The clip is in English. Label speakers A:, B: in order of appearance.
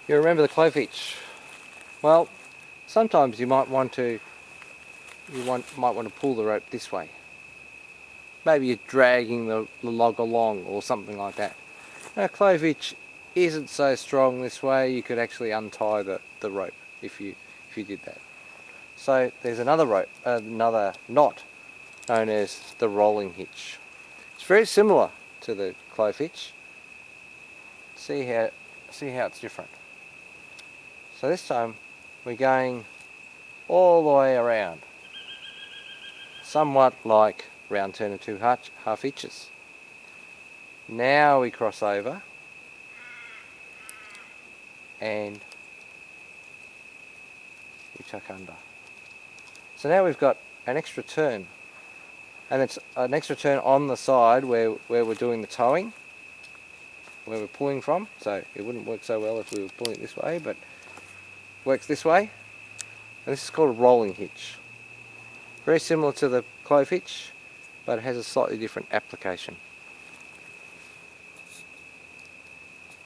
A: You remember the clove hitch? Well, sometimes you might want to pull the rope this way. Maybe you're dragging the log along or something like that. Now, a clove hitch isn't so strong this way. You could actually untie the rope if you did that. So there's another knot known as the rolling hitch. It's very similar to the clove hitch. See how it's different. So this time we're going all the way around, somewhat like round turn and two half hitches. Now we cross over and we tuck under. So now we've got an extra turn, and it's an extra turn on the side where we're doing the towing, where we're pulling from. So it wouldn't work so well if we were pulling it this way, but works this way, and this is called a rolling hitch. Very similar to the clove hitch, but it has a slightly different application.